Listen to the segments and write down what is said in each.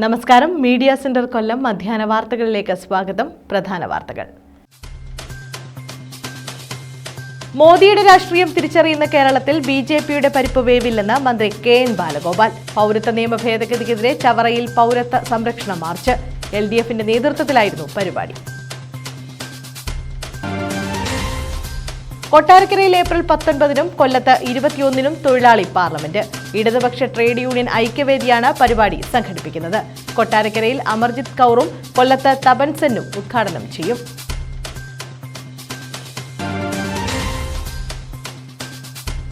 നമസ്കാരം. Media centre കൊല്ലം മധ്യാഹ്ന വാർത്തകളിലേക്ക് സ്വാഗതം. പ്രധാന വാർത്തകൾ. മോദിയുടെ രാഷ്ട്രീയം തിരിച്ചറിയുന്ന കേരളത്തിൽ ബിജെപിയുടെ പരിപ്പ് വേവില്ലെന്ന് മന്ത്രി കെ.എൻ. ബാലഗോപാൽ. പൗരത്വ നിയമ ഭേദഗതിക്കെതിരെ ചവറയിൽ പൗരത്വ സംരക്ഷണ മാർച്ച്. LDFന്റെ നേതൃത്വത്തിലായിരുന്നു പരിപാടി. കൊട്ടാരക്കരയിൽ ഏപ്രിൽ 19-നും കൊല്ലത്ത് 21-നും തൊഴിലാളി പാർലമെന്റ്. ഇടതുപക്ഷ ട്രേഡ് യൂണിയൻ ഐക്യവേദിയാണ് പരിപാടി സംഘടിപ്പിക്കുന്നത്. കൊട്ടാരക്കരയിൽ അമർജിത് കൗറും കൊല്ലത്ത് തപൻ സെന്നും ഉദ്ഘാടനം ചെയ്യും.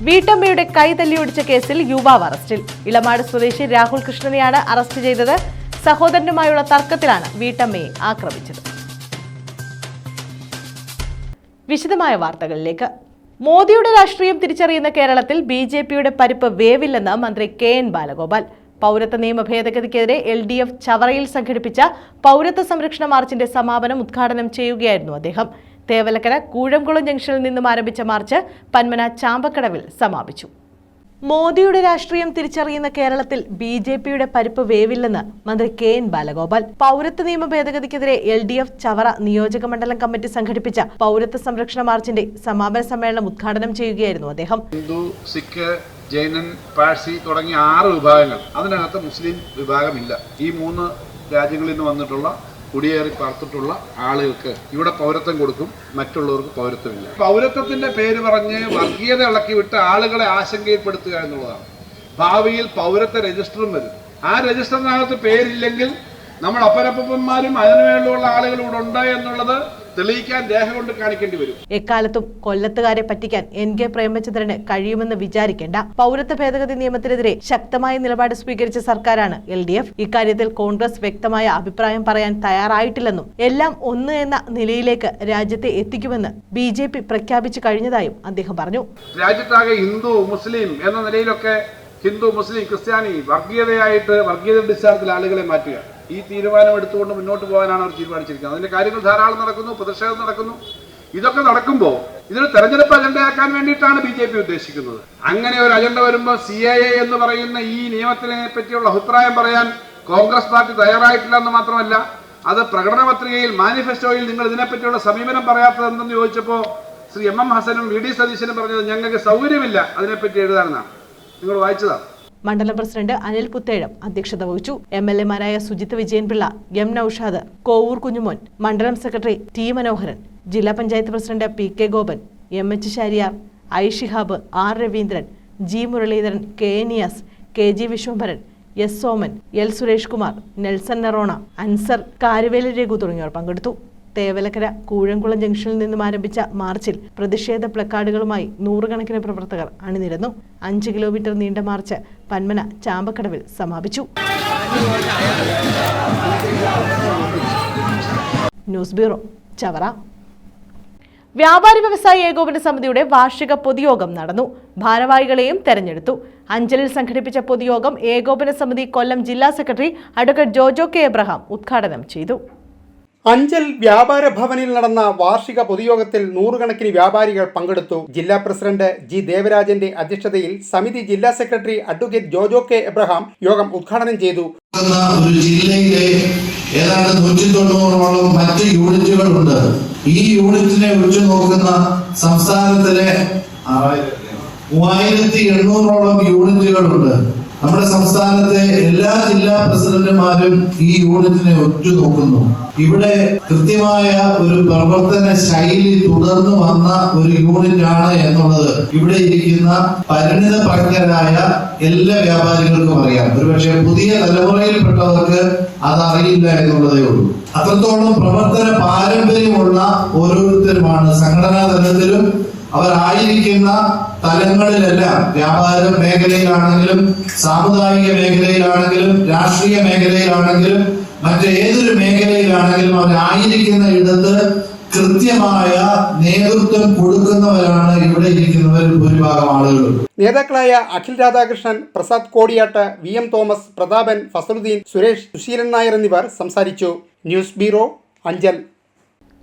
വീട്ടമ്മയുടെ കൈ തല്ലിയൊടിച്ച കേസിൽ യുവാവ് അറസ്റ്റിൽ. ഇളമാട് സ്വദേശി രാഹുൽ കൃഷ്ണനെയാണ് അറസ്റ്റ് ചെയ്തത്. സഹോദരനുമായുള്ള തർക്കത്തിലാണ് വീട്ടമ്മയെ ആക്രമിച്ചത്. വിശദമായ വാർത്തകളിലേക്ക്. മോദിയുടെ രാഷ്ട്രീയം തിരിച്ചറിയുന്ന കേരളത്തിൽ ബിജെപിയുടെ പരിപ്പ് വേവില്ലെന്ന് മന്ത്രി കെ.എൻ. ബാലഗോപാൽ. പൗരത്വ നിയമ ഭേദഗതിക്കെതിരെ LDF ചവറയിൽ സംഘടിപ്പിച്ച പൗരത്വ സംരക്ഷണ മാർച്ചിന്റെ സമാപനം ഉദ്ഘാടനം ചെയ്യുകയായിരുന്നു അദ്ദേഹം. തേവലക്കര കൂഴംകുളം ജംഗ്ഷനിൽ നിന്നും ആരംഭിച്ച മാർച്ച് പന്മന ചാമ്പക്കടവിൽ സമാപിച്ചു. മോദിയുടെ രാഷ്ട്രീയം തിരിച്ചറിയുന്ന കേരളത്തിൽ ബിജെപിയുടെ പരിപ്പ് വേവില്ലെന്ന് മന്ത്രി കെ.എൻ. ബാലഗോപാൽ. പൗരത്വ നിയമ ഭേദഗതിക്കെതിരെ LDF ചവറ നിയോജക മണ്ഡലം കമ്മിറ്റി സംഘടിപ്പിച്ച പൗരത്വ സംരക്ഷണ മാർച്ചിന്റെ സമാപന സമ്മേളനം ഉദ്ഘാടനം ചെയ്യുകയായിരുന്നു അദ്ദേഹം. ഹിന്ദു, സിഖ്, ജൈനൻ, പാഴ്സി തുടങ്ങിയ 6 വിഭാഗങ്ങൾ, അതിനകത്ത് മുസ്ലിം വിഭാഗമില്ല. ഈ 3 രാജ്യങ്ങളിൽ നിന്ന് വന്നിട്ടുള്ള കുടിയേറി പാർത്തിട്ടുള്ള ആളുകൾക്ക് ഇവിടെ പൗരത്വം കൊടുക്കും, മറ്റുള്ളവർക്ക് പൗരത്വമില്ല. പൗരത്വത്തിന്റെ പേര് പറഞ്ഞ് വർഗീയത ഇളക്കി വിട്ട് ആളുകളെ ആശങ്കയിൽപ്പെടുത്തുക എന്നുള്ളതാണ്. ഭാവിയിൽ പൗരത്വ രജിസ്റ്ററും വരും. ആ രജിസ്റ്ററിനകത്ത് പേരില്ലെങ്കിൽ നമ്മൾ അപ്പനപ്പന്മാരും അതിനുവേണ്ടിയുള്ള ആളുകൾ ഇവിടെ ഉണ്ട് എന്നുള്ളത് തെളിയിക്കാൻ രേഖ കൊണ്ട് കാണിക്കേണ്ടി വരും. എക്കാലത്തും കൊല്ലത്തുകാരെ പറ്റിക്കാൻ NK പ്രേമചന്ദ്രന് കഴിയുമെന്ന് വിചാരിക്കേണ്ട. പൗരത്വ ഭേദഗതി നിയമത്തിനെതിരെ ശക്തമായ നിലപാട് സ്വീകരിച്ച സർക്കാരാണ് LDF. ഇക്കാര്യത്തിൽ കോൺഗ്രസ് വ്യക്തമായ അഭിപ്രായം പറയാൻ തയ്യാറായിട്ടില്ലെന്നും എല്ലാം ഒന്ന് എന്ന നിലയിലേക്ക് രാജ്യത്തെ എത്തിക്കുമെന്ന് BJP പ്രഖ്യാപിച്ചു കഴിഞ്ഞതായും അദ്ദേഹം പറഞ്ഞു. രാജ്യത്താകെ ഹിന്ദു, മുസ്ലിം എന്ന നിലയിലൊക്കെ ഹിന്ദു, മുസ്ലിം, ക്രിസ്ത്യാനി വർഗീയതയായിട്ട് വർഗീയത അടിസ്ഥാനത്തിൽ ആളുകളെ മാറ്റുക, ഈ തീരുമാനം എടുത്തുകൊണ്ട് മുന്നോട്ട് പോകാനാണ് അവർ തീരുമാനിച്ചിരിക്കുന്നത്. അതിന്റെ കാര്യങ്ങൾ ധാരാളം നടക്കുന്നു, പ്രതിഷേധം നടക്കുന്നു. ഇതൊക്കെ നടക്കുമ്പോൾ ഇതൊരു തെരഞ്ഞെടുപ്പ് അജണ്ടയാക്കാൻ വേണ്ടിയിട്ടാണ് BJP ഉദ്ദേശിക്കുന്നത്. അങ്ങനെ ഒരു അജണ്ട വരുമ്പോൾ CAA എന്ന് പറയുന്ന ഈ നിയമത്തിനെ പറ്റിയുള്ള അഭിപ്രായം പറയാൻ കോൺഗ്രസ് പാർട്ടി തയ്യാറായിട്ടില്ല എന്ന് മാത്രമല്ല, അത് പ്രകടന പത്രികയിൽ, മാനിഫെസ്റ്റോയിൽ നിങ്ങൾ ഇതിനെപ്പറ്റിയുള്ള സമീപനം പറയാത്തതെന്ന് ചോദിച്ചപ്പോൾ ശ്രീ MM ഹസനും VD സതീശനും പറഞ്ഞത് ഞങ്ങൾക്ക് സൗകര്യമില്ല അതിനെപ്പറ്റി എഴുതാനെന്നാണ്. നിങ്ങൾ വായിച്ചതാണ്. മണ്ഡലം പ്രസിഡന്റ് അനിൽ പുത്തേഴം അധ്യക്ഷത വഹിച്ചു. MLA-മാരായ സുജിത് വിജയൻപിള്ള, M നൌഷാദ്, കോവൂർ കുഞ്ഞുമോൻ, മണ്ഡലം സെക്രട്ടറി T മനോഹരൻ, ജില്ലാ panchayat president PK Gopan, MH Shariyar, I Shihab, R Raveendran, G Muraleedharan, K Niyas, KG Viswambharan, S Soman, L Suresh Kumar, Nelson Noronha, Ansar, Karuveli Raghu തുടങ്ങിയവർ പങ്കെടുത്തു. തേവലക്കര കൂഴംകുളം ജംഗ്ഷനിൽ നിന്നും ആരംഭിച്ച മാർച്ചിൽ പ്രതിഷേധ പ്ലക്കാർഡുകളുമായി 100 കണക്കിന് പ്രവർത്തകർ അണിനിരന്നു. 5 കിലോമീറ്റർ നീണ്ട മാർച്ച് പന്മന ചാമ്പക്കടവിൽ സമാപിച്ചു. News bureau, Chavara. വ്യാപാരി വ്യവസായി ഏകോപന സമിതിയുടെ വാർഷിക പൊതുയോഗം നടന്നു. ഭാരവാഹികളെയും തെരഞ്ഞെടുത്തു. അഞ്ചലിൽ സംഘടിപ്പിച്ച പൊതുയോഗം ഏകോപന സമിതി കൊല്ലം ജില്ലാ secretary advocate Jojo K Abraham ഉദ്ഘാടനം ചെയ്തു. അഞ്ചൽ വ്യാപാര ഭവനിൽ നടന്ന വാർഷിക പൊതുയോഗത്തിൽ 100 കണക്കിന് വ്യാപാരികൾ പങ്കെടുത്തു. ജില്ലാ പ്രസിഡന്റ് G ദേവരാജന്റെ അധ്യക്ഷതയിൽ സമിതി ജില്ലാ secretary advocate Jojo K Abraham യോഗം ഉദ്ഘാടനം ചെയ്തു. ഒരു ജില്ലയിലെ ഏതാണ്ട് 190ഓളം മറ്റ് യൂണിറ്റുകളുണ്ട്. ഈ യൂണിറ്റിനെ വെച്ച് നോക്കുന്ന സംസ്ഥാനത്തിലെ 3800ഓളം യൂണിറ്റുകളുണ്ട്. നമ്മുടെ സംസ്ഥാനത്തെ എല്ലാ ജില്ലാ പ്രസിഡന്റുമാരും ഈ യൂണിറ്റിനെ ഉറ്റുനോക്കുന്നു. ഇവിടെ കൃത്യമായ ഒരു പ്രവർത്തന ശൈലി തുടർന്നു വന്ന ഒരു യൂണിറ്റാണ് എന്നുള്ളത് ഇവിടെ ഇരിക്കുന്ന പരിണിത പ്രജ്ഞരായ എല്ലാ വ്യാപാരികൾക്കും അറിയാം. ഒരുപക്ഷെ പുതിയ തലമുറയിൽപ്പെട്ടവർക്ക് അതറിയില്ല എന്നുള്ളതേ ഉള്ളൂ. അത്രത്തോളം പ്രവർത്തന പാരമ്പര്യമുള്ള ഓരോരുത്തരുമാണ് സംഘടനാ തലത്തിലും അവരായിരിക്കുന്ന തലങ്ങളിലെല്ലാം, വ്യാപാര മേഖലയിലാണെങ്കിലും സാമുദായിക മേഖലയിലാണെങ്കിലും രാഷ്ട്രീയ മേഖലയിലാണെങ്കിലും മറ്റേതൊരു മേഖലയിലാണെങ്കിലും അവരായിരിക്കുന്ന ഇടത്ത് കൃത്യമായ നേതൃത്വം കൊടുക്കുന്നവരാണ് ഇവിടെ ഇരിക്കുന്നവരിൽ ഭൂരിഭാഗം ആളുകൾ. നേതാക്കളായ അഖിൽ രാധാകൃഷ്ണൻ, പ്രസാദ് കോടിയാട്ട്, VM തോമസ്, പ്രതാപൻ, ഫസലുദ്ദീൻ, സുരേഷ്, സുശീലൻ നായർ എന്നിവർ സംസാരിച്ചു. News bureau, Anchal.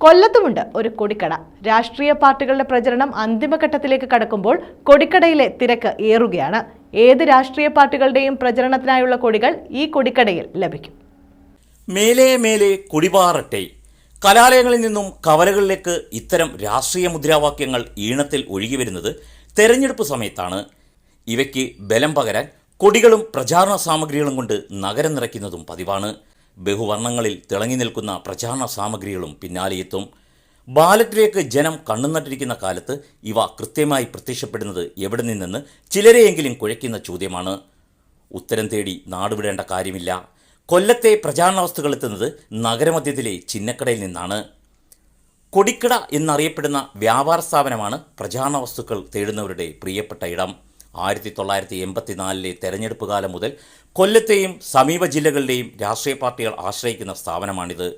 കൊല്ലത്തുമുണ്ട് ഒരു കൊടിക്കട. രാഷ്ട്രീയ പാർട്ടികളുടെ പ്രചരണം അന്തിമഘട്ടത്തിലേക്ക് കടക്കുമ്പോൾ കൊടിക്കടയിലെ തിരക്ക് ഏറുകയാണ്. ഏത് രാഷ്ട്രീയ പാർട്ടികളുടെയും പ്രചരണത്തിനായുള്ള കൊടികൾ ഈ കൊടിക്കടയിൽ ലഭിക്കും. മേലെ മേലെ കുടിപാറട്ടെ. കലാലയങ്ങളിൽ നിന്നും കവലകളിലേക്ക് ഇത്തരം രാഷ്ട്രീയ മുദ്രാവാക്യങ്ങൾ ഈണത്തിൽ ഒഴുകി വരുന്നത് തെരഞ്ഞെടുപ്പ് സമയത്താണ്. ഇവയ്ക്ക് ബലം പകരാൻ കൊടികളും പ്രചാരണ സാമഗ്രികളും കൊണ്ട് നഗരം നിറയ്ക്കുന്നതും പതിവാണ്. ബഹുവർണ്ണങ്ങളിൽ തിളങ്ങി നിൽക്കുന്ന പ്രചാരണ സാമഗ്രികളും പിന്നാലെയെത്തും. ബാലറ്റിലേക്ക് ജനം കണ്ണുനട്ടിരിക്കുന്ന കാലത്ത് ഇവ കൃത്യമായി പ്രത്യക്ഷപ്പെടുന്നത് എവിടെ നിന്നെന്ന് ചിലരെയെങ്കിലും കുഴയ്ക്കുന്ന ചോദ്യമാണ്. ഉത്തരം തേടി നാടുവിടേണ്ട കാര്യമില്ല. കൊല്ലത്തെ പ്രചാരണ വസ്തുക്കൾ എത്തുന്നത് നഗരമധ്യത്തിലെ ചിന്നക്കടയിൽ നിന്നാണ്. കൊടിക്കട എന്നറിയപ്പെടുന്ന വ്യാപാര സ്ഥാപനമാണ് പ്രചാരണ വസ്തുക്കൾ തേടുന്നവരുടെ പ്രിയപ്പെട്ട ഇടം. 1984 തെരഞ്ഞെടുപ്പ് കാലം മുതൽ കൊല്ലത്തെയും സമീപ ജില്ലകളിലെയും രാഷ്ട്രീയ പാർട്ടികൾ ആശ്രയിക്കുന്ന സ്ഥാപനമാണിത്.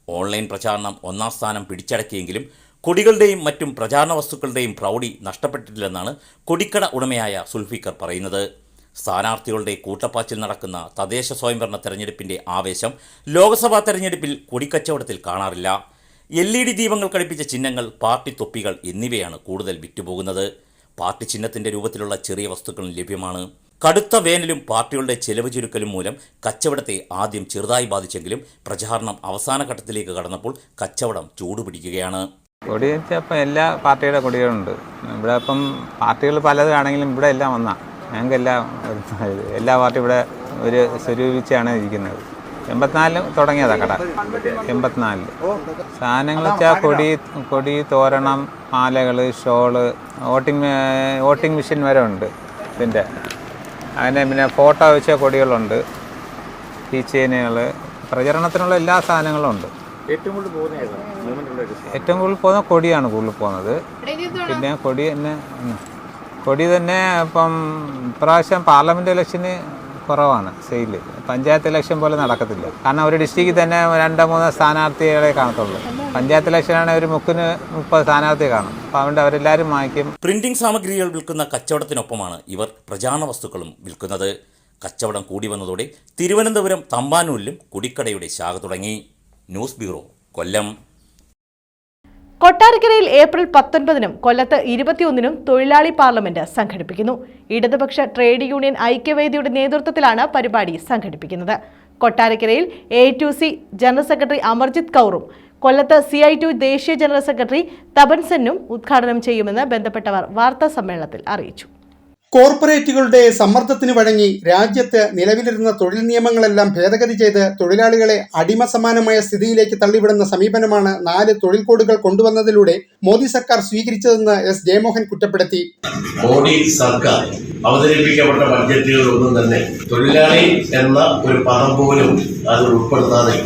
ഓൺലൈൻ പ്രചാരണം 1-ാം സ്ഥാനം പിടിച്ചടക്കിയെങ്കിലും കൊടികളുടെയും മറ്റും പ്രചാരണ വസ്തുക്കളുടെയും പ്രൗഢി നഷ്ടപ്പെട്ടിട്ടില്ലെന്നാണ് കൊടിക്കട ഉടമയായ സുൽഫിക്കർ പറയുന്നത്. സ്ഥാനാർത്ഥികളുടെ കൂട്ടപ്പാച്ചിൽ നടക്കുന്ന തദ്ദേശ സ്വയംഭരണ തെരഞ്ഞെടുപ്പിൻ്റെ ആവേശം ലോക്സഭാ തെരഞ്ഞെടുപ്പിൽ കൊടിക്കച്ചവടത്തിൽ കാണാറില്ല. LED ദീപങ്ങൾ ഘടിപ്പിച്ച ചിഹ്നങ്ങൾ, പാർട്ടി തൊപ്പികൾ എന്നിവയാണ് കൂടുതൽ വിറ്റുപോകുന്നത്. പാർട്ടി ചിഹ്നത്തിൻ്റെ രൂപത്തിലുള്ള ചെറിയ വസ്തുക്കളും ലഭ്യമാണ്. കടുത്ത വേനലും പാർട്ടികളുടെ ചെലവ് ചുരുക്കലും മൂലം കച്ചവടത്തെ ആദ്യം ചെറുതായി ബാധിച്ചെങ്കിലും പ്രചാരണം അവസാന ഘട്ടത്തിലേക്ക് കടന്നപ്പോൾ കച്ചവടം ചൂടുപിടിക്കുകയാണ്. കൊടി വെച്ചപ്പോൾ എല്ലാ പാർട്ടിയുടെ കൊടികളുണ്ട്. ഇവിടെ ഇപ്പം പാർട്ടികൾ പലതാണെങ്കിലും ഇവിടെ എല്ലാം വന്നാ ഞങ്ങൾക്ക് എല്ലാ പാർട്ടി ഇവിടെ ഒരു സ്വരൂപിച്ചാണ് ഇരിക്കുന്നത്. 84 തുടങ്ങിയതാണ് കട. 84 സാധനങ്ങൾ വെച്ചാൽ കൊടി, തോരണം, മാലകൾ, ഷോള്, വോട്ടിംഗ് മെഷീൻ വരെ ഉണ്ട്. ഇതിൻ്റെ അങ്ങനെ പിന്നെ ഫോട്ടോ വെച്ച കൊടികളുണ്ട്, കീ ചെയിനുകൾ, പ്രചരണത്തിനുള്ള എല്ലാ സാധനങ്ങളും ഉണ്ട്. ഏറ്റവും കൂടുതൽ പോകുന്ന കൊടിയാണ് കൂടുതൽ പോകുന്നത്. പിന്നെ കൊടി തന്നെ ഇപ്പം ഇപ്രാവശ്യം പാർലമെൻറ്റ് ഇലക്ഷന് കുറവാണ് സെയില്. പഞ്ചായത്ത് ഇലക്ഷൻ പോലെ നടക്കത്തില്ല. കാരണം ഒരു ഡിസ്ട്രിക്റ്റിൽ തന്നെ 2-3 സ്ഥാനാർത്ഥികളെ കാണത്തുള്ളൂ. പഞ്ചായത്ത് ഇലക്ഷനാണെങ്കിൽ ഒരു 30 സ്ഥാനാർത്ഥിയെ കാണും. അപ്പോൾ അതുകൊണ്ട് അവരെല്ലാവരും വാങ്ങിക്കും. പ്രിന്റിംഗ് സാമഗ്രികൾ വിൽക്കുന്ന കച്ചവടത്തിനൊപ്പമാണ് ഇവർ പ്രചാരണ വസ്തുക്കളും വിൽക്കുന്നത്. കച്ചവടം കൂടി വന്നതോടെ തിരുവനന്തപുരം തമ്പാനൂരിലും കൊടിക്കടയുടെ ശാഖ തുടങ്ങി. ന്യൂസ് ബ്യൂറോ, കൊല്ലം. കൊട്ടാരക്കരയിൽ ഏപ്രിൽ 19-നും കൊല്ലത്ത് 21-നും തൊഴിലാളി പാർലമെന്റ് സംഘടിപ്പിക്കുന്നു. ഇടതുപക്ഷ ട്രേഡ് യൂണിയൻ ഐക്യവേദിയുടെ നേതൃത്വത്തിലാണ് പരിപാടി സംഘടിപ്പിക്കുന്നത്. കൊട്ടാരക്കരയിൽ A2C ജനറൽ സെക്രട്ടറി അമർജിത് കൗറും കൊല്ലത്ത് CI2 ദേശീയ ജനറൽ സെക്രട്ടറി തപൻ സെന്നും ഉദ്ഘാടനം ചെയ്യുമെന്ന് ബന്ധപ്പെട്ടവർ വാർത്താ സമ്മേളനത്തിൽ അറിയിച്ചു. കോർപ്പറേറ്റുകളുടെ സമ്മർദ്ദത്തിന് വഴങ്ങി രാജ്യത്ത് നിലവിലിരുന്ന തൊഴിൽ നിയമങ്ങളെല്ലാം ഭേദഗതി ചെയ്ത് തൊഴിലാളികളെ അടിമ സമാനമായ സ്ഥിതിയിലേക്ക് തള്ളിവിടുന്ന സമീപനമാണ് 4 തൊഴിൽ കോഡുകൾ കൊണ്ടുവന്നതിലൂടെ മോദി സർക്കാർ സ്വീകരിച്ചതെന്ന് S. ജയമോഹൻ കുറ്റപ്പെടുത്തി. മോദി സർക്കാർ അവതരിപ്പിക്കപ്പെട്ട ബഡ്ജറ്റുകളിലൊന്നും തന്നെ തൊഴിലാളി എന്ന ഒരു പദം പോലും അത് ഉൾപ്പെടുത്താതെ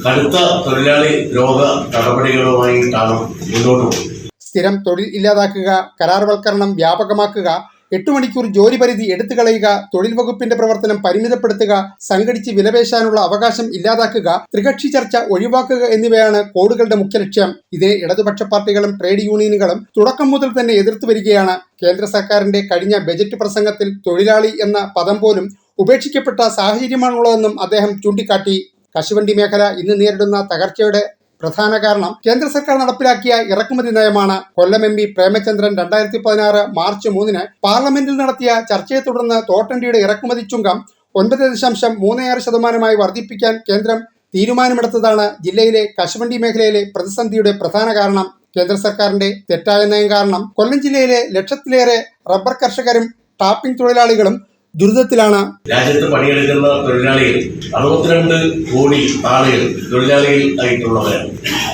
കടുത്ത തൊഴിലാളി രോഗ നടപടികളുമായിട്ടാണ് മുന്നോട്ട് പോകുന്നത്. സ്ഥിരം തൊഴിൽ ഇല്ലാതാക്കുക, കരാർവൽക്കരണം വ്യാപകമാക്കുക, 8 മണിക്കൂർ ജോലി പരിധി എടുത്തുകളയുക, തൊഴിൽ വകുപ്പിന്റെ പ്രവർത്തനം പരിമിതപ്പെടുത്തുക, സംഘടിച്ച് വിലപേശാനുള്ള അവകാശം ഇല്ലാതാക്കുക, ത്രികക്ഷി ചർച്ച ഒഴിവാക്കുക എന്നിവയാണ് കോഡുകളുടെ മുഖ്യ ലക്ഷ്യം. ഇതിനെ ഇടതുപക്ഷ പാർട്ടികളും ട്രേഡ് യൂണിയനുകളും തുടക്കം മുതൽ തന്നെ എതിർത്തു വരികയാണ്. കേന്ദ്ര സർക്കാരിന്റെ കഴിഞ്ഞ ബജറ്റ് പ്രസംഗത്തിൽ തൊഴിലാളി എന്ന പദം പോലും ഉപേക്ഷിക്കപ്പെട്ട സാഹചര്യമാണുള്ളതെന്നും അദ്ദേഹം ചൂണ്ടിക്കാട്ടി. കശുവണ്ടി മേഖല ഇന്ന് നേരിടുന്ന തകർച്ചയുടെ പ്രധാന കാരണം കേന്ദ്ര സർക്കാർ നടപ്പിലാക്കിയ ഇറക്കുമതി നയമാണ്. കൊല്ലം MP പ്രേമചന്ദ്രൻ 2016 മാർച്ച് 3-ന് പാർലമെന്റിൽ നടത്തിയ ചർച്ചയെ തുടർന്ന് തോട്ടണ്ടിയുടെ ഇറക്കുമതി ചുങ്കം 9.36% വർദ്ധിപ്പിക്കാൻ കേന്ദ്രം തീരുമാനമെടുത്തതാണ് ജില്ലയിലെ കശുവണ്ടി മേഖലയിലെ പ്രതിസന്ധിയുടെ പ്രധാന കാരണം. കേന്ദ്ര സർക്കാരിന്റെ തെറ്റായ നയം കാരണം കൊല്ലം ജില്ലയിലെ ലക്ഷത്തിലേറെ റബ്ബർ കർഷകരും ടാപ്പിംഗ് തൊഴിലാളികളും ദുരിതത്തിലാണ്. രാജ്യത്ത് പണിയെടുക്കുന്ന തൊഴിലാളികൾ 62 കോടി ആളുകൾ തൊഴിലാളികൾ ആയിട്ടുള്ളവരാണ്.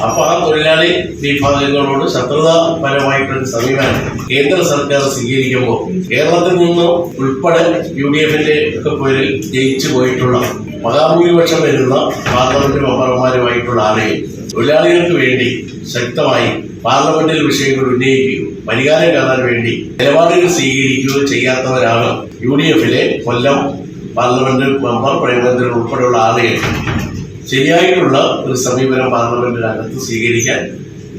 അപ്പൊ ആ തൊഴിലാളി വിഭാഗങ്ങളോട് ശത്രുതാപരമായിട്ടൊരു സമീപനം കേന്ദ്ര സർക്കാർ സ്വീകരിക്കുമ്പോൾ കേരളത്തിൽ നിന്ന് ഉൾപ്പെടെ UDF-ന്റെ ഒക്കെ പേരിൽ ജയിച്ചു പോയിട്ടുള്ള മഹാഭൂരിപക്ഷം വരുന്ന പാർലമെന്റ് മെമ്പർമാരുമായിട്ടുള്ള ആളുകൾ തൊഴിലാളികൾക്ക് വേണ്ടി ശക്തമായി പാർലമെന്റിൽ വിഷയങ്ങൾ ഉന്നയിക്കുകയോ പരിഹാരം കാണാൻ വേണ്ടി നിലപാടുകൾ സ്വീകരിക്കുകയോ ചെയ്യാത്തവരാണ് UDF-ലെ കൊല്ലം പാർലമെന്റ് മെമ്പർ പ്രേമചന്ദ്രൻ ഉൾപ്പെടെയുള്ള ആളുകൾ. ശരിയായിട്ടുള്ള ഒരു സമീപനം പാർലമെന്റിനകത്ത് സ്വീകരിക്കാൻ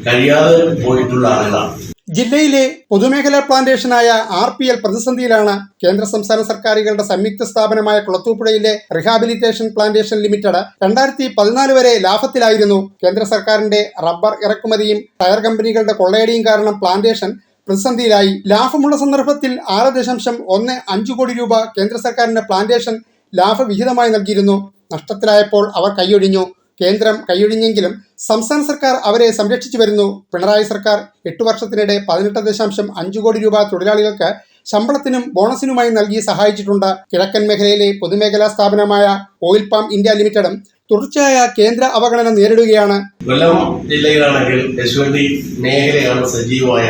കഴിയാതെ പോയിട്ടുള്ള ആളുകളാണ്. ജില്ലയിലെ പൊതുമേഖലാ പ്ലാന്റേഷനായ RPL പ്രതിസന്ധിയിലാണ്. കേന്ദ്ര സംസ്ഥാന സർക്കാരുകളുടെ സംയുക്ത സ്ഥാപനമായ കുളത്തൂപ്പുഴയിലെ റിഹാബിലിറ്റേഷൻ പ്ലാന്റേഷൻ ലിമിറ്റഡ് 2014 വരെ ലാഭത്തിലായിരുന്നു. കേന്ദ്ര സർക്കാരിന്റെ റബ്ബർ ഇറക്കുമതിയും ടയർ കമ്പനികളുടെ കൊള്ളയടിയും കാരണം പ്ലാന്റേഷൻ പ്രതിസന്ധിയിലായി. ലാഭമുള്ള സന്ദർഭത്തിൽ 6.15 കോടി രൂപ കേന്ദ്ര സർക്കാരിന്റെ പ്ലാന്റേഷൻ ലാഭവിഹിതമായി നൽകിയിരുന്നു. നഷ്ടത്തിലായപ്പോൾ അവർ കൈയൊഴിഞ്ഞു. കേന്ദ്രം കൈയൊഴിഞ്ഞെങ്കിലും സംസ്ഥാന സർക്കാർ അവരെ സംരക്ഷിച്ചു വരുന്നു. പിണറായി സർക്കാർ 8 വർഷത്തിനിടെ 18.5 കോടി രൂപ തൊഴിലാളികൾക്ക് ശമ്പളത്തിനും ബോണസിനുമായി നൽകി സഹായിച്ചിട്ടുണ്ട്. കിഴക്കൻ മേഖലയിലെ പൊതുമേഖലാ സ്ഥാപനമായ ഓയിൽ പാം ഇന്ത്യ ലിമിറ്റഡും തുടർച്ചയായ കേന്ദ്ര അവഗണന നേരിടുകയാണ്. കൊല്ലം ജില്ലയിലാണെങ്കിൽ കശുവണ്ടി മേഖലയാണ് സജീവമായ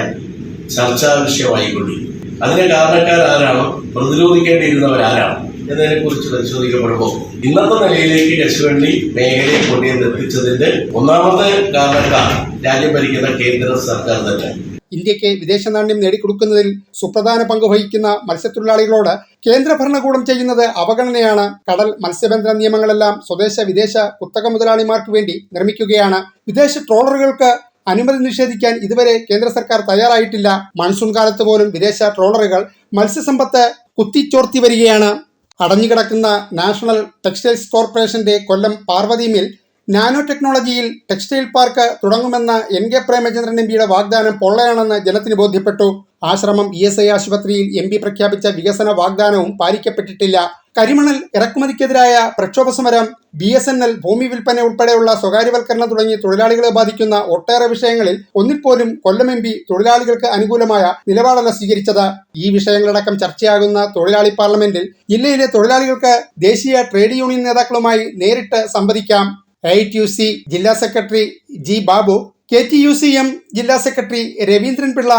ചർച്ചാ വിഷയമായിക്കൊണ്ടിരിക്കുന്നത്. അതിന് കാരണക്കാരാരാണ്, പ്രതിരോധിക്കേണ്ടിയിരുന്നവരാരാണ് എന്നതിനെ കുറിച്ച് പരിശോധിക്കപ്പെടുമ്പോൾ ഇന്നത്തെ നിലയിലേക്ക് കശുവണ്ടി മേഖലയെ കൊണ്ടുവന്നെത്തിച്ചതിന്റെ ഒന്നാമത്തെ കാരണക്കാർ രാജ്യം ഭരിക്കുന്ന കേന്ദ്ര സർക്കാർ തന്നെ. ഇന്ത്യക്ക് വിദേശ നാണ്യം നേടിക്കൊടുക്കുന്നതിൽ സുപ്രധാന പങ്ക് വഹിക്കുന്ന മത്സ്യത്തൊഴിലാളികളോട് കേന്ദ്ര ഭരണകൂടം ചെയ്യുന്നത് അവഗണനയാണ്. കടൽ മത്സ്യബന്ധന നിയമങ്ങളെല്ലാം സ്വദേശ വിദേശ കുത്തക മുതലാളിമാർക്ക് വേണ്ടി നിർമ്മിക്കുകയാണ്. വിദേശ ട്രോളറുകൾക്ക് അനുമതി നിഷേധിക്കാൻ ഇതുവരെ കേന്ദ്ര സർക്കാർ തയ്യാറായിട്ടില്ല. മൺസൂൺ കാലത്ത് പോലും വിദേശ ട്രോളറുകൾ മത്സ്യസമ്പത്ത് കുത്തിച്ചോർത്തി വരികയാണ്. അടഞ്ഞുകിടക്കുന്ന നാഷണൽ ടെക്സ്റ്റൈൽസ് കോർപ്പറേഷന്റെ കൊല്ലം പാർവതി മിൽ നാനോ ടെക്നോളജിയിൽ ടെക്സ്റ്റൈൽ പാർക്ക് തുടങ്ങുമെന്ന NK പ്രേമചന്ദ്രൻ MPയുടെ വാഗ്ദാനം പൊള്ളയാണെന്ന് ജനത്തിന് ബോധ്യപ്പെട്ടു. ആശ്രമം ESI ആശുപത്രിയിൽ MP പ്രഖ്യാപിച്ച വികസന വാഗ്ദാനവും പാലിക്കപ്പെട്ടിട്ടില്ല. കരിമണൽ ഇറക്കുമതിക്കെതിരായ പ്രക്ഷോഭ സമരം, BSNL ഭൂമി വിൽപ്പന ഉൾപ്പെടെയുള്ള സ്വകാര്യവൽക്കരണം തുടങ്ങി തൊഴിലാളികളെ ബാധിക്കുന്ന ഒട്ടേറെ വിഷയങ്ങളിൽ ഒന്നിൽ പോലും കൊല്ലം MP തൊഴിലാളികൾക്ക് അനുകൂലമായ നിലപാടല്ല സ്വീകരിച്ചത്. ഈ വിഷയങ്ങളടക്കം ചർച്ചയാകുന്ന തൊഴിലാളി പാർലമെന്റിൽ ജില്ലയിലെ തൊഴിലാളികൾക്ക് ദേശീയ ട്രേഡ് യൂണിയൻ നേതാക്കളുമായി നേരിട്ട് സംവദിക്കാം. AITUC ജില്ലാ സെക്രട്ടറി G ബാബു, KTUCM ജില്ലാ secretary Raveendran Pillai,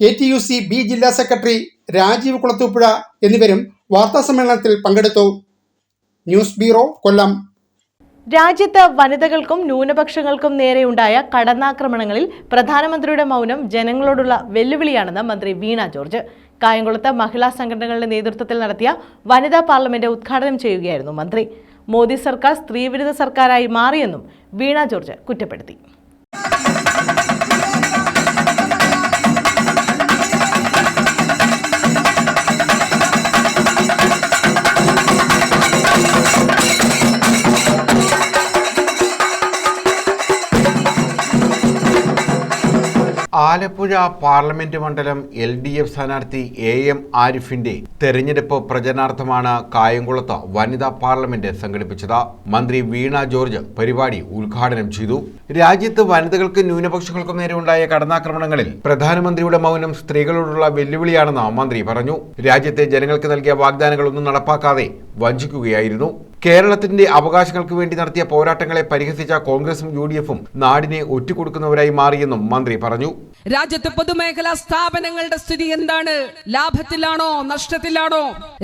KTUC B ജില്ലാ സെക്രട്ടറി രാജീവ് കുളത്തൂപ്പുഴ എന്നിവരും വാർത്താസമ്മേളനത്തിൽ പങ്കെടുത്തു. ന്യൂസ് ബ്യൂറോ, കൊല്ലം. രാജ്യത്ത് വനിതകൾക്കും ന്യൂനപക്ഷങ്ങൾക്കും നേരെയുണ്ടായ കടന്നാക്രമണങ്ങളിൽ പ്രധാനമന്ത്രിയുടെ മൗനം ജനങ്ങളോടുള്ള വെല്ലുവിളിയാണെന്ന് മന്ത്രി വീണ ജോർജ്. കായംകുളത്ത് മഹിളാ സംഘടനകളുടെ നേതൃത്വത്തിൽ നടത്തിയ വനിതാ പാർലമെന്റ് ഉദ്ഘാടനം ചെയ്യുകയായിരുന്നു മന്ത്രി. മോദി സർക്കാർ സ്ത്രീവിരുദ്ധ സർക്കാരായി മാറിയെന്നും വീണ ജോർജ് കുറ്റപ്പെടുത്തി. ആലപ്പുഴ പാർലമെന്റ് മണ്ഡലം LDF സ്ഥാനാർത്ഥി AM ആരിഫിന്റെ തെരഞ്ഞെടുപ്പ് പ്രചരണാർത്ഥമാണ് കായംകുളത്ത് വനിതാ പാർലമെന്റ് സംഘടിപ്പിച്ചത്. മന്ത്രി വീണ ജോർജ് പരിപാടി ഉദ്ഘാടനം ചെയ്തു. രാജ്യത്ത് വനിതകൾക്കും ന്യൂനപക്ഷങ്ങൾക്കും നേരെ ഉണ്ടായ കടന്നാക്രമണങ്ങളിൽ പ്രധാനമന്ത്രിയുടെ മൗനം സ്ത്രീകളോടുള്ള വെല്ലുവിളിയാണെന്ന് മന്ത്രി പറഞ്ഞു. രാജ്യത്തെ ജനങ്ങൾക്ക് നൽകിയ വാഗ്ദാനങ്ങളൊന്നും നടപ്പാക്കാതെ വഞ്ചിക്കുകയായിരുന്നു. കേരളത്തിന്റെ അവകാശങ്ങൾക്ക് വേണ്ടി നടത്തിയ പോരാട്ടങ്ങളെ പരിഹസിച്ച കോൺഗ്രസും UDFും നാടിനെ ഒറ്റുകൊടുക്കുന്നവരായി മാറിയെന്നും മന്ത്രി പറഞ്ഞു. രാജ്യത്തെ പൊതുമേഖലാ സ്ഥാപനങ്ങളുടെ സ്ഥിതി എന്താണ്? ലാഭത്തിലാണോ നഷ്ടത്തിലാണോ?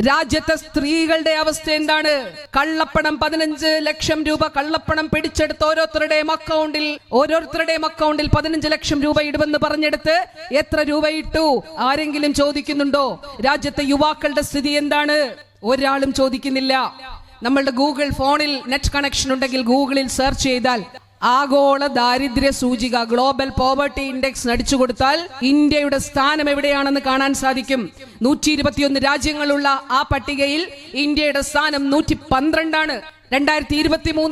രാജ്യത്തെ സ്ത്രീകളുടെ അവസ്ഥ എന്താണ്? കള്ളപ്പണം 15 ലക്ഷം രൂപ കള്ളപ്പണം പിടിച്ചെടുത്ത് ഓരോരുത്തരുടെയും അക്കൗണ്ടിൽ 15 ലക്ഷം രൂപ ഇടുമെന്ന് പറഞ്ഞെടുത്ത് എത്ര രൂപ ഇട്ടു? ആരെങ്കിലും ചോദിക്കുന്നുണ്ടോ? രാജ്യത്തെ യുവാക്കളുടെ സ്ഥിതി എന്താണ്? ഒരാളും ചോദിക്കുന്നില്ല. നമ്മളുടെ ഗൂഗിൾ ഫോണിൽ നെറ്റ് കണക്ഷൻ ഉണ്ടെങ്കിൽ ഗൂഗിളിൽ സെർച്ച് ചെയ്താൽ ആഗോള ദാരിദ്ര്യ സൂചിക ഗ്ലോബൽ പോവർട്ടി ഇൻഡെക്സ് അടിച്ചു കൊടുത്താൽ ഇന്ത്യയുടെ സ്ഥാനം എവിടെയാണെന്ന് കാണാൻ സാധിക്കും. 121 രാജ്യങ്ങളുള്ള ആ പട്ടികയിൽ ഇന്ത്യയുടെ സ്ഥാനം 112 ആണ്. 2023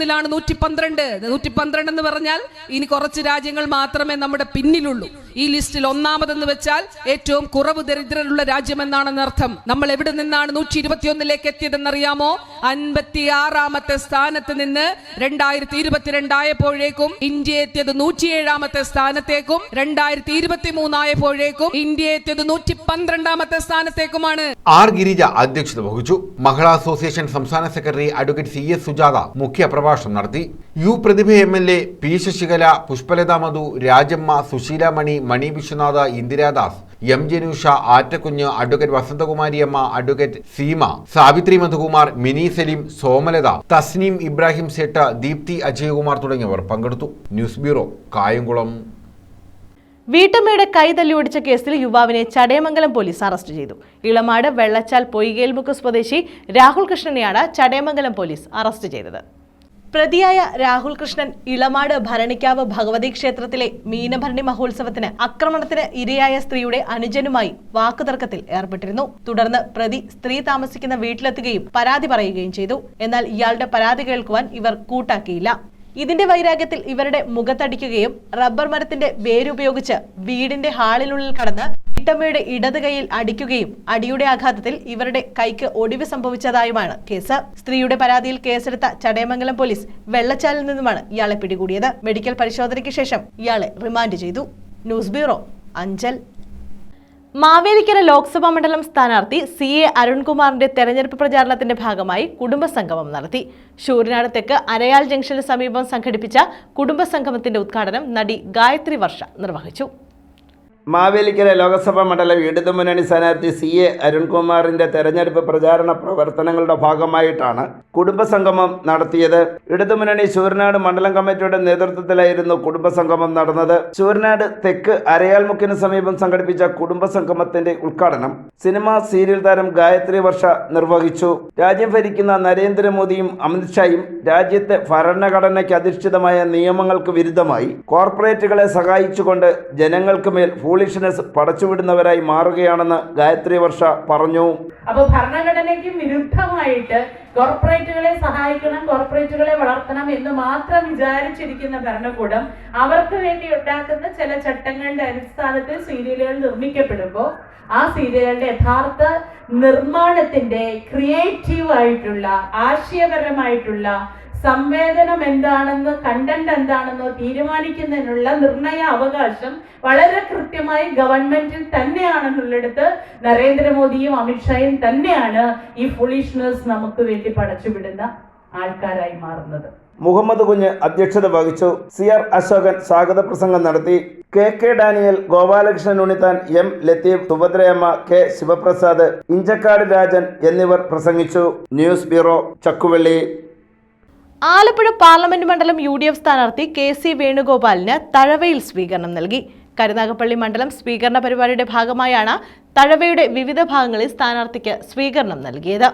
112 എന്ന് പറഞ്ഞാൽ ഇനി കുറച്ച് രാജ്യങ്ങൾ മാത്രമേ നമ്മുടെ പിന്നിലുള്ളൂ. ഈ ലിസ്റ്റിൽ ഒന്നാമതെന്ന് വെച്ചാൽ ഏറ്റവും കുറവ് ദരിദ്രരുള്ള രാജ്യമെന്നാണെന്ന് അർത്ഥം. നമ്മൾ എവിടെ നിന്നാണ് 121 എത്തിയതെന്നറിയാമോ? 56ാമത്തെ സ്ഥാനത്ത് നിന്ന് 2022 ആയപ്പോഴേക്കും ഇന്ത്യ എത്തിയത് 107ാമത്തെ സ്ഥാനത്തേക്കും 2023 ആയപ്പോഴേക്കും ഇന്ത്യ എത്തിയത് 112ാമത്തെ സ്ഥാനത്തേക്കുമാണ്. R ഗിരിജ അധ്യക്ഷത വഹിച്ചു. മഹിളാ അസോസിയേഷൻ സംസ്ഥാന സെക്രട്ടറി അഡ്വക്കേറ്റ് CS സുജാത മുഖ്യ പ്രഭാഷണം നടത്തി. U Prathibha MLA P Sasikala, Pushpalatha Madhu, Rajamma, Susheela Mani, Mani Viswanath, Indiradas, M Janusha, Attakunju, advocate Vasanthakumariyamma, advocate Seema, Savithri Madhukumar, Mini Saleem, Somalatha, Thasneem Ibrahim Sait, Deepthi Ajayakumar തുടങ്ങിയവർ പങ്കെടുത്തു. News bureau, Kayamkulam. വീട്ടമ്മയുടെ കൈ തല്ലിയൊടിച്ച കേസിൽ യുവാവിനെ ചടയമംഗലം പോലീസ് അറസ്റ്റ് ചെയ്തു. ഇളമാട് വെള്ളച്ചാൽ പൊയ്കേൽമുക്ക് സ്വദേശി രാഹുൽ കൃഷ്ണനെയാണ് ചടയമംഗലം പോലീസ് അറസ്റ്റ് ചെയ്തത്. പ്രതിയായ രാഹുൽ കൃഷ്ണൻ ഇളമാട് ഭരണിക്കാവ് ഭഗവതി ക്ഷേത്രത്തിലെ മീനഭരണി മഹോത്സവത്തിന് ആക്രമണത്തിന് ഇരയായ സ്ത്രീയുടെ അനുജനുമായി വാക്കുതർക്കത്തിൽ ഏർപ്പെട്ടിരുന്നു. തുടർന്ന് പ്രതി സ്ത്രീ താമസിക്കുന്ന വീട്ടിലെത്തുകയും പരാതി പറയുകയും ചെയ്തു. എന്നാൽ ഇയാളുടെ പരാതി കേൾക്കുവാൻ ഇവർ കൂട്ടാക്കിയില്ല. ഇതിന്റെ വൈരാഗ്യത്തിൽ ഇവരുടെ മുഖത്തടിക്കുകയും റബ്ബർ മരത്തിന്റെ വേരുപയോഗിച്ച് വീടിന്റെ ഹാളിനുള്ളിൽ കടന്ന് വീട്ടമ്മയുടെ ഇടത് കൈയിൽ അടിക്കുകയും അടിയുടെ ആഘാതത്തിൽ ഇവരുടെ കൈക്ക് ഒടിവ് സംഭവിച്ചതായുമാണ് കേസ്. സ്ത്രീയുടെ പരാതിയിൽ കേസെടുത്ത ചടയമംഗലം പോലീസ് വെള്ളച്ചാലിൽ നിന്നുമാണ് ഇയാളെ പിടികൂടിയത്. മെഡിക്കൽ പരിശോധനയ്ക്ക് ശേഷം ഇയാളെ റിമാൻഡ് ചെയ്തു. News bureau, Anchal. മാവേലിക്കര ലോക്സഭാ മണ്ഡലം സ്ഥാനാർത്ഥി CA അരുൺകുമാറിന്റെ തെരഞ്ഞെടുപ്പ് പ്രചാരണത്തിന്റെ ഭാഗമായി കുടുംബസംഗമം നടത്തി. ശൂരനാട് തെക്ക് അരയാൽ ജംഗ്ഷന് സമീപം സംഘടിപ്പിച്ച കുടുംബസംഗമത്തിന്റെ ഉദ്ഘാടനം നടി ഗായത്രി വർഷ നിർവഹിച്ചു. മാവേലിക്കര ലോക്സഭാ മണ്ഡലം ഇടതുമുന്നണി സ്ഥാനാർത്ഥി CA അരുൺകുമാറിന്റെ തെരഞ്ഞെടുപ്പ് പ്രചാരണ പ്രവർത്തനങ്ങളുടെ ഭാഗമായിട്ടാണ് കുടുംബസംഗമം നടത്തിയത്. ഇടതുമുന്നണി ശൂരനാട് മണ്ഡലം കമ്മിറ്റിയുടെ നേതൃത്വത്തിലായിരുന്നു കുടുംബസംഗമം നടന്നത്. ശൂരനാട് തെക്ക് അരയാൽമുക്കിന് സമീപം സംഘടിപ്പിച്ച കുടുംബസംഗമത്തിന്റെ ഉദ്ഘാടനം സിനിമാ സീരിയൽ താരം ഗായത്രി വർഷ നിർവഹിച്ചു. രാജ്യം ഭരിക്കുന്ന നരേന്ദ്രമോദിയും അമിത്ഷായും രാജ്യത്തെ ഭരണഘടനയ്ക്ക് അധിഷ്ഠിതമായ നിയമങ്ങൾക്ക് വിരുദ്ധമായി കോർപ്പറേറ്റുകളെ സഹായിച്ചുകൊണ്ട് ജനങ്ങൾക്ക് മേൽ ഫൂളിഷ്നെസ് പടച്ചുവിടുന്നവരായി മാറുകയാണെന്ന് ഗായത്രി വർഷ പറഞ്ഞു. അപ്പോൾ ഭരണഘടനയ്ക്ക് വിരുദ്ധമായിട്ട് കോർപ്പറേറ്റുകളെ സഹായിക്കണം, കോർപ്പറേറ്റുകളെ വളർത്തണം എന്ന് മാത്രം വിചാരിച്ചിരിക്കുന്ന ഭരണകൂടം അവർക്ക് വേണ്ടി ഉണ്ടാക്കുന്ന ചില ചട്ടങ്ങളുടെ അടിസ്ഥാനത്തിൽ സീരിയലുകൾ നിർമ്മിക്കപ്പെടുമ്പോൾ ആ സീരിയലുകളുടെ യഥാർത്ഥ നിർമ്മാണത്തിന്റെ ക്രിയേറ്റീവ് ആയിട്ടുള്ള ആശയപരമായിട്ടുള്ള സംവേദനം എന്താണെന്ന്, കണ്ടന്റ് എന്താണെന്നോ തീരുമാനിക്കുന്നതിനുള്ള നിർണയ അവകാശം വളരെ കൃത്യമായി ഗവൺമെന്റിൽ തന്നെയാണെന്നുള്ളിടത്ത് നരേന്ദ്രമോദിയും അമിത്ഷായും തന്നെയാണ് ഈ ഫുളിഷ്നെസ് നമുക്ക് വേണ്ടി പടച്ചുവിടുന്ന ആൾക്കാരായി മാറുന്നത്. മുഹമ്മദ് കുഞ്ഞ് അധ്യക്ഷത വഹിച്ചു. CR അശോകൻ സ്വാഗത പ്രസംഗം നടത്തി. KK Daniel, Gopalakrishnan Unnithan, M Latheef, Subhadrayamma, K Sivaprasad, Inchakkad Rajan എന്നിവർ പ്രസംഗിച്ചു. News bureau, Chakkuvally. Alappuzha parliament മണ്ഡലം UDF സ്ഥാനാർത്ഥി KC വേണുഗോപാലിന് തഴവയിൽ സ്വീകരണം നൽകി. കരുനാഗപ്പള്ളി മണ്ഡലം സ്വീകരണ പരിപാടിയുടെ ഭാഗമായാണ് തഴവയുടെ വിവിധ ഭാഗങ്ങളിൽ സ്ഥാനാർത്ഥിക്ക് സ്വീകരണം നൽകിയത്.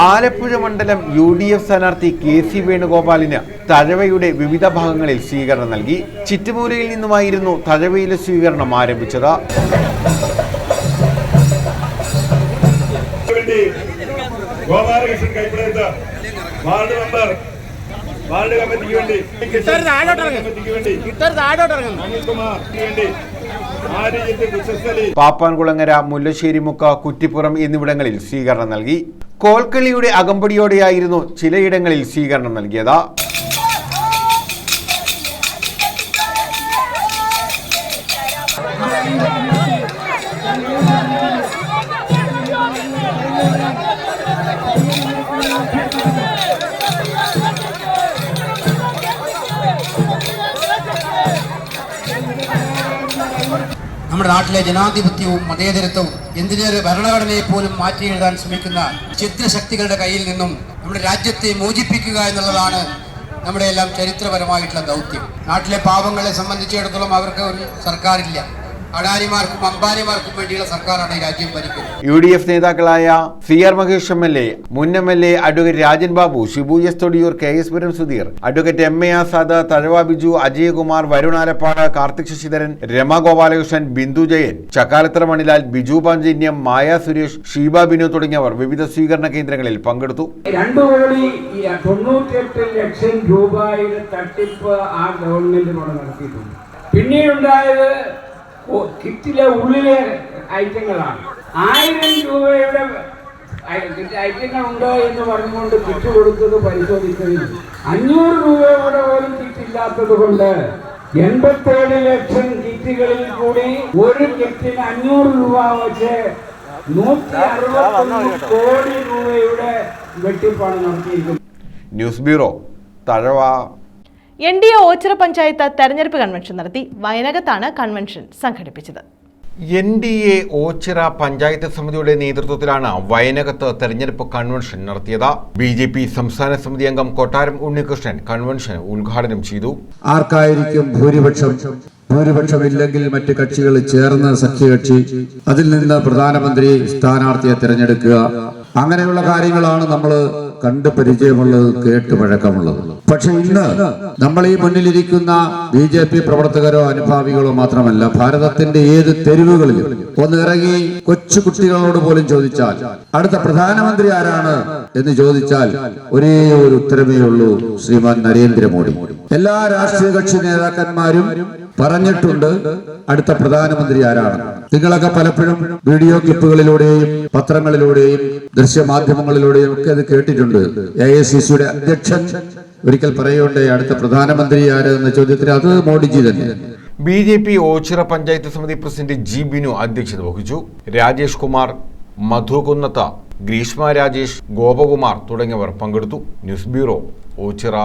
ആലപ്പുഴ മണ്ഡലം UDF സ്ഥാനാർത്ഥി KC വേണുഗോപാലിന് തഴവയുടെ വിവിധ ഭാഗങ്ങളിൽ സ്വീകരണം നൽകി. ചിറ്റുമൂലയിൽ നിന്നുമായിരുന്നു തഴവയിലെ സ്വീകരണം ആരംഭിച്ചത്. പാപ്പാൻകുളങ്ങര, മുല്ലശ്ശേരിമുക്ക്, കുറ്റിപ്പുറം എന്നിവിടങ്ങളിൽ സ്വീകരണം നൽകി. കോൽക്കളിയുടെ അകമ്പടിയോടെയായിരുന്നു ചിലയിടങ്ങളിൽ സ്വീകരണം നൽകിയത്. നമ്മുടെ നാട്ടിലെ ജനാധിപത്യവും മതേതരത്വവും എന്തിനേറെ ഭരണഘടനയെ പോലും മാറ്റി എഴുതാൻ ശ്രമിക്കുന്ന ചിത്രശക്തികളുടെ കയ്യിൽ നിന്നും നമ്മുടെ രാജ്യത്തെ മോചിപ്പിക്കുക എന്നുള്ളതാണ് നമ്മുടെ എല്ലാം ചരിത്രപരമായിട്ടുള്ള ദൗത്യം. നാട്ടിലെ പാവങ്ങളെ സംബന്ധിച്ചിടത്തോളം അവർക്ക് ഒരു സർക്കാരില്ല. അഡാനിമാർക്കും അംബാനിമാർക്കും വേണ്ടിയുള്ള സർക്കാരാണ് ഈ രാജ്യം ഭരിക്കുന്നത്. UDF നേതാക്കളായ CR മഹേഷ് MLA, മുൻ MLA advocate Rajan Babu, Shibu S Thodiyoor, KS പുരം സുധീർ, അഡ്വക്കേറ്റ് MA ആസാദ്, തഴവ ബിജു, അജയകുമാർ, വരുൺ ആലപ്പാട്, കാർത്തിക് ശശിധരൻ, രമ ഗോപാലകൃഷ്ണൻ, ബിന്ദു ജയൻ, ചക്കാലത്തറ മണിലാൽ, ബിജു പാഞ്ചന്യം, മായ സുരേഷ്, ഷീബ ബിനു തുടങ്ങിയവർ വിവിധ സ്വീകരണ കേന്ദ്രങ്ങളിൽ പങ്കെടുത്തു. 2,98,00,000 രൂപയുടെ തട്ടിപ്പ് ആ ഗവൺമെന്റിനോട് നടത്തിയിട്ടുണ്ട്. പിന്നീടുണ്ടായത് കിറ്റിലെ ഉള്ളിലെ ഐറ്റങ്ങളാണ്. 1000 രൂപയുടെ ഐറ്റങ്ങൾ ഉണ്ടോ എന്ന് പറഞ്ഞുകൊണ്ട് കിറ്റ് കൊടുത്തത് പരിശോധിച്ചതിൽ 500 രൂപയുടെ പോലും കിറ്റില്ലാത്തത് കൊണ്ട് 87 ലക്ഷം കിറ്റുകളിൽ കൂടി ഒരു കിറ്റിന് 500 രൂപ വെച്ച് 161 കോടി രൂപയുടെ വെട്ടിപ്പാണ് നടത്തിയിരിക്കുന്നത്. News bureau, Thazhava. NDA Ochira panchayat തെരഞ്ഞെടുപ്പ് കൺവെൻഷൻ നടത്തി. വയനകത്താണ് കൺവെൻഷൻ സംഘടിപ്പിച്ചത്. NDA ഓച്ചിറ പഞ്ചായത്ത് സമിതിയുടെ നേതൃത്വത്തിലാണ് വയനകത്ത് തെരഞ്ഞെടുപ്പ് കൺവെൻഷൻ നടത്തിയത്. BJP സംസ്ഥാന സമിതി അംഗം കൊട്ടാരം ഉണ്ണികൃഷ്ണൻ കൺവെൻഷൻ ഉദ്ഘാടനം ചെയ്തു. ആർക്കായിരിക്കും ഭൂരിപക്ഷമില്ലെങ്കിൽ മറ്റ് കക്ഷികൾ ചേർന്ന് സഖ്യകക്ഷി, അതിൽ നിന്ന് പ്രധാനമന്ത്രി സ്ഥാനാർത്ഥിയെ തിരഞ്ഞെടുക്കുക, അങ്ങനെയുള്ള കാര്യങ്ങളാണ് നമ്മൾ കണ്ട് പരിചയമുള്ളത്, കേട്ട് പഴക്കമുള്ളത്. പക്ഷെ ഇന്ന് നമ്മൾ ഈ മുന്നിലിരിക്കുന്ന BJP പ്രവർത്തകരോ അനുഭാവികളോ മാത്രമല്ല, ഭാരതത്തിന്റെ ഏത് തെരുവുകളിലും ഒന്ന് ഇറങ്ങി കൊച്ചു കുട്ടികളോട് പോലും ചോദിച്ചാൽ അടുത്ത പ്രധാനമന്ത്രി ആരാണ് എന്ന് ചോദിച്ചാൽ ഒരേ ഒരു ഉത്തരമേ ഉള്ളൂ, ശ്രീമാൻ നരേന്ദ്രമോദി. എല്ലാ രാഷ്ട്രീയ കക്ഷി നേതാക്കന്മാരും പറഞ്ഞിട്ടുണ്ട് അടുത്ത പ്രധാനമന്ത്രി ആരാണ്. നിങ്ങളൊക്കെ പലപ്പോഴും വീഡിയോ ക്ലിപ്പുകളിലൂടെയും പത്രങ്ങളിലൂടെയും ദൃശ്യമാധ്യമങ്ങളിലൂടെയും ഒക്കെ അത് കേട്ടിട്ടുണ്ട്. AICCയുടെ അധ്യക്ഷൻ ഒരിക്കൽ പറയുകയുണ്ടേ, അടുത്ത പ്രധാനമന്ത്രി ആര് എന്ന ചോദ്യത്തിന് അത് മോഡിജി തന്നെ. BJP ഓച്ചിറ പഞ്ചായത്ത് സമിതി പ്രസിഡന്റ് G. ബിനു അധ്യക്ഷത വഹിച്ചു. രാജേഷ് കുമാർ, മധു കുന്നത്ത, ഗ്രീഷ്മ രാജേഷ്, ഗോപകുമാർ തുടങ്ങിയവർ പങ്കെടുത്തു. News bureau, Ochira.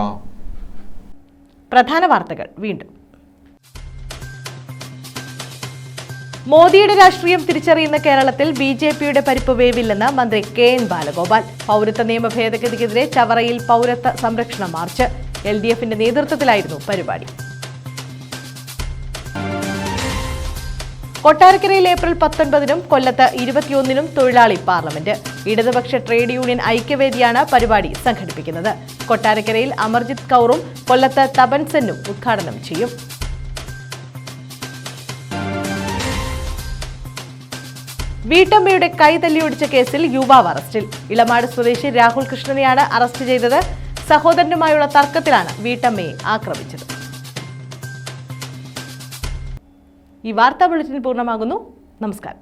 പ്രധാന വാർത്തകൾ വീണ്ടും. മോദിയുടെ രാഷ്ട്രീയം തിരിച്ചറിയുന്ന കേരളത്തിൽ BJPയുടെ പരിപ്പ് വേവില്ലെന്ന് മന്ത്രി KN ബാലഗോപാൽ. പൗരത്വ നിയമ ഭേദഗതിക്കെതിരെ ചവറയിൽ പൗരത്വ സംരക്ഷണ മാർച്ച്. LDFന്റെ നേതൃത്വത്തിലായിരുന്നു പരിപാടി. കൊട്ടാരക്കരയിൽ ഏപ്രിൽ 19-നും കൊല്ലത്ത് 21-നും തൊഴിലാളി പാർലമെന്റ്. ഇടതുപക്ഷ ട്രേഡ് യൂണിയൻ ഐക്യവേദിയാണ് പരിപാടി സംഘടിപ്പിക്കുന്നത്. കൊട്ടാരക്കരയിൽ അമർജിത് കൗറും കൊല്ലത്ത് തപൻ സെന്നും ഉദ്ഘാടനം ചെയ്യും. വീട്ടമ്മയുടെ കൈ തല്ലിയൊടിച്ച കേസിൽ യുവാവ് അറസ്റ്റിൽ. ഇളമാട് സ്വദേശി രാഹുൽ കൃഷ്ണനെയാണ് അറസ്റ്റ് ചെയ്തത്. സഹോദരനുമായുള്ള തർക്കത്തിലാണ് വീട്ടമ്മയെ ആക്രമിച്ചത്. ഈ വാർത്താ ബുള്ളറ്റിൻ പൂർണ്ണമാകുന്നു. നമസ്കാരം.